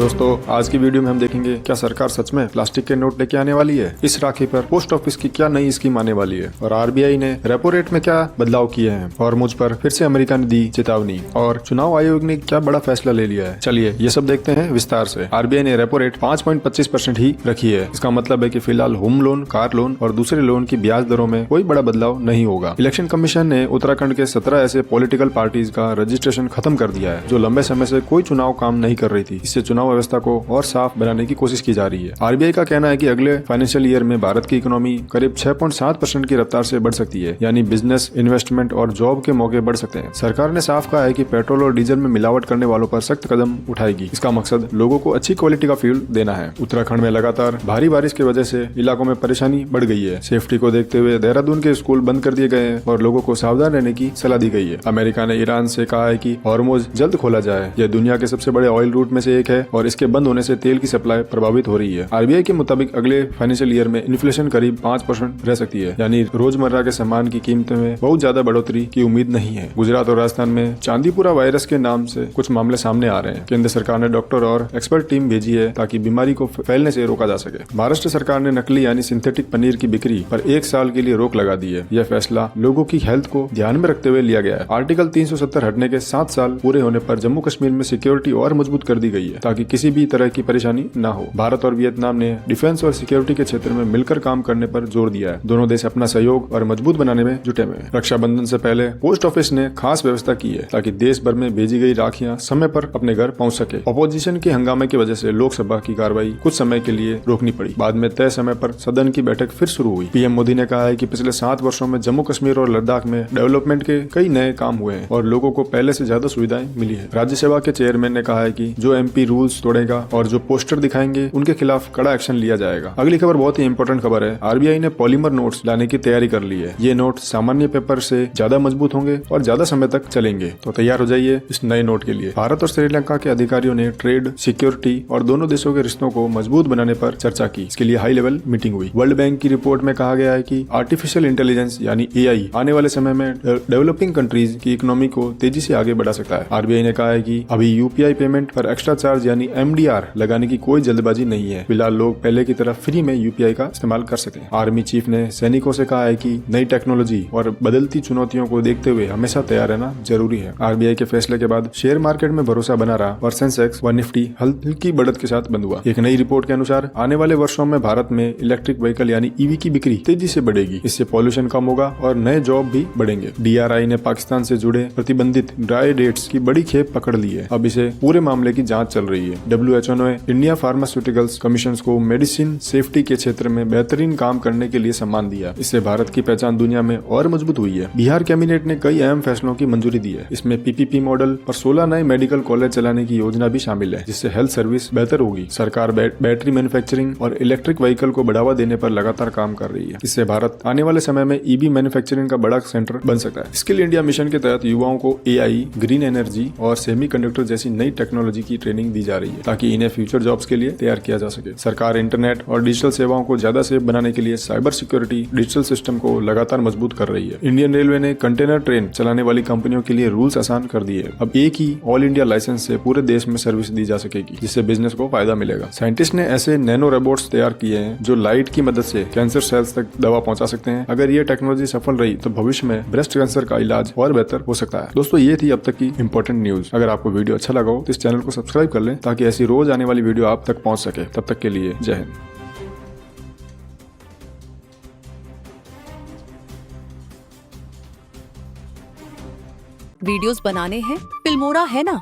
दोस्तों आज की वीडियो में हम देखेंगे क्या सरकार सच में प्लास्टिक के नोट लेके आने वाली है, इस राखी पर पोस्ट ऑफिस की क्या नई स्कीम आने वाली है और आरबीआई ने रेपो रेट में क्या बदलाव किए हैं और मुझ पर फिर से अमेरिका ने दी चेतावनी और चुनाव आयोग ने क्या बड़ा फैसला ले लिया है। चलिए ये सब देखते हैं विस्तार से। आरबीआई ने रेपो रेट 5.25% ही रखी है। इसका मतलब है कि फिलहाल होम लोन, कार लोन और दूसरे लोन की ब्याज दरों में कोई बड़ा बदलाव नहीं होगा। इलेक्शन कमीशन ने उत्तराखंड के 17 ऐसे पॉलिटिकल पार्टीज का रजिस्ट्रेशन खत्म कर दिया है जो लंबे समय से कोई चुनाव काम नहीं कर रही थी। इससे चुनाव व्यवस्था को और साफ बनाने की कोशिश की जा रही है। आरबीआई का कहना है कि अगले फाइनेंशियल ईयर में भारत की इकोनॉमी करीब 6.7% की रफ्तार से बढ़ सकती है, यानी बिजनेस, इन्वेस्टमेंट और जॉब के मौके बढ़ सकते हैं। सरकार ने साफ कहा है कि पेट्रोल और डीजल में मिलावट करने वालों पर सख्त कदम उठाएगी। इसका मकसद लोगों को अच्छी क्वालिटी का फ्यूल देना है। उत्तराखंड में लगातार भारी बारिश की वजह से इलाकों में परेशानी बढ़ गई है। सेफ्टी को देखते हुए देहरादून के स्कूल बंद कर दिए गए हैं और लोगों को सावधान रहने की सलाह दी गई है। अमेरिका ने ईरान से कहा है कि हॉर्मुज जल्द खोला जाए। यह दुनिया के सबसे बड़े ऑयल रूट में से एक है और इसके बंद होने से तेल की सप्लाई प्रभावित हो रही है। आरबीआई के मुताबिक अगले फाइनेंशियल ईयर में इन्फ्लेशन करीब 5% रह सकती है, यानी रोजमर्रा के सामान की कीमतों में बहुत ज्यादा बढ़ोतरी की उम्मीद नहीं है। गुजरात और राजस्थान में चांदीपुरा वायरस के नाम से कुछ मामले सामने आ रहे हैं। केंद्र सरकार ने डॉक्टर और एक्सपर्ट टीम भेजी है ताकि बीमारी को फैलने से रोका जा सके। महाराष्ट्र सरकार ने नकली यानी सिंथेटिक पनीर की बिक्री पर 1 साल के लिए रोक लगा दी है। यह फैसला लोगों की हेल्थ को ध्यान में रखते हुए लिया गया है। आर्टिकल 370 हटने के 7 साल पूरे होने पर जम्मू कश्मीर में सिक्योरिटी और मजबूत कर दी गई है ताकि किसी भी तरह की परेशानी न हो। भारत और वियतनाम ने डिफेंस और सिक्योरिटी के क्षेत्र में मिलकर काम करने पर जोर दिया है। दोनों देश अपना सहयोग और मजबूत बनाने में जुटे हुए हैं। रक्षाबंधन से पहले पोस्ट ऑफिस ने खास व्यवस्था की है ताकि देश भर में भेजी गई राखियां समय पर अपने घर पहुंच सके। अपोजिशन के हंगामे की वजह से लोकसभा की कार्रवाई कुछ समय के लिए रोकनी पड़ी। बाद में तय समय पर सदन की बैठक फिर शुरू हुई। पीएम मोदी ने कहा है कि पिछले 7 वर्षों में जम्मू कश्मीर और लद्दाख में डेवलपमेंट के कई नए काम हुए हैं और लोगों को पहले से ज्यादा सुविधाएं मिली है। राज्यसभा के चेयरमैन ने कहा है कि जो एमपी रूल्स तोड़ेगा और जो पोस्टर दिखाएंगे उनके खिलाफ कड़ा एक्शन लिया जाएगा। अगली खबर बहुत ही इंपॉर्टेंट खबर है। आरबीआई ने पॉलीमर नोट्स लाने की तैयारी कर ली है। ये नोट सामान्य पेपर से ज्यादा मजबूत होंगे और ज्यादा समय तक चलेंगे। तो तैयार हो जाइए इस नए नोट के लिए। भारत और श्रीलंका के अधिकारियों ने ट्रेड, सिक्योरिटी और दोनों देशों के रिश्तों को मजबूत बनाने पर चर्चा की। इसके लिए हाई लेवल मीटिंग हुई। वर्ल्ड बैंक की रिपोर्ट में कहा गया है कि आर्टिफिशियल इंटेलिजेंस यानी एआई आने वाले समय में डेवलपिंग कंट्रीज की इकोनॉमी को तेजी से आगे बढ़ा सकता है। आरबीआई ने कहा है कि अभी यूपीआई पेमेंट पर एक्स्ट्रा चार्ज यानी एमडीआर लगाने की कोई जल्दबाजी नहीं है। फिलहाल लोग पहले की तरह फ्री में यूपीआई का इस्तेमाल कर सकें। आर्मी चीफ ने सैनिकों से कहा है कि नई टेक्नोलॉजी और बदलती चुनौतियों को देखते हुए हमेशा तैयार रहना जरूरी है। आरबीआई के फैसले के बाद शेयर मार्केट में भरोसा बना रहा और सेंसेक्स व निफ्टी हल्की बढ़त के साथ बंद हुआ। एक नई रिपोर्ट के अनुसार आने वाले वर्षों में भारत में इलेक्ट्रिक व्हीकल यानी ईवी की बिक्री तेजी से बढ़ेगी। इससे पॉल्यूशन कम होगा और नए जॉब भी बढ़ेंगे। डीआरआई ने पाकिस्तान से जुड़े प्रतिबंधित ड्राई डेट्स की बड़ी खेप पकड़ ली है। अब इसे पूरे मामले की जांच चल रही है। डब्ल्यूएचओ ने इंडिया फार्मास्यूटिकल्स कमीशन को मेडिसिन सेफ्टी के क्षेत्र में बेहतरीन काम करने के लिए सम्मान दिया। इससे भारत की पहचान दुनिया में और मजबूत हुई है। बिहार कैबिनेट ने कई अहम फैसलों की मंजूरी दी है। इसमें पीपीपी मॉडल और 16 नए मेडिकल कॉलेज चलाने की योजना भी शामिल है, जिससे हेल्थ सर्विस बेहतर होगी। सरकार बैटरी मैन्युफैक्चरिंग और इलेक्ट्रिक व्हीकल को बढ़ावा देने पर लगातार काम कर रही है। इससे भारत आने वाले समय में ईवी मैन्युफैक्चरिंग का बड़ा सेंटर बन सकता है। स्किल इंडिया मिशन के तहत युवाओं को एआई, ग्रीन एनर्जी और सेमीकंडक्टर जैसी नई टेक्नोलॉजी की ट्रेनिंग दी जा रही है ताकि इन्हें फ्यूचर जॉब्स के लिए तैयार किया जा सके। सरकार इंटरनेट और डिजिटल सेवाओं को ज्यादा सेफ बनाने के लिए साइबर सिक्योरिटी डिजिटल सिस्टम को लगातार मजबूत कर रही है। इंडियन रेलवे ने कंटेनर ट्रेन चलाने वाली कंपनियों के लिए रूल्स आसान कर दिए। अब एक ही ऑल इंडिया लाइसेंस से पूरे देश में सर्विस दी जा सकेगी, जिससे बिजनेस को फायदा मिलेगा। साइंटिस्ट ने ऐसे नैनो रोबोट्स तैयार किए हैं जो लाइट की मदद से कैंसर सेल्स तक दवा पहुंचा सकते हैं। अगर ये टेक्नोलॉजी सफल रही तो भविष्य में ब्रेस्ट कैंसर का इलाज और बेहतर हो सकता है। दोस्तों ये थी अब तक की इंपॉर्टेंट न्यूज। अगर आपको वीडियो अच्छा लगा हो तो इस चैनल को सब्सक्राइब कर लें ताकि ऐसी रोज आने वाली वीडियो आप तक पहुंच सके। तब तक के लिए जय हिंद। वीडियोस बनाने हैं, फिल्मोरा है ना।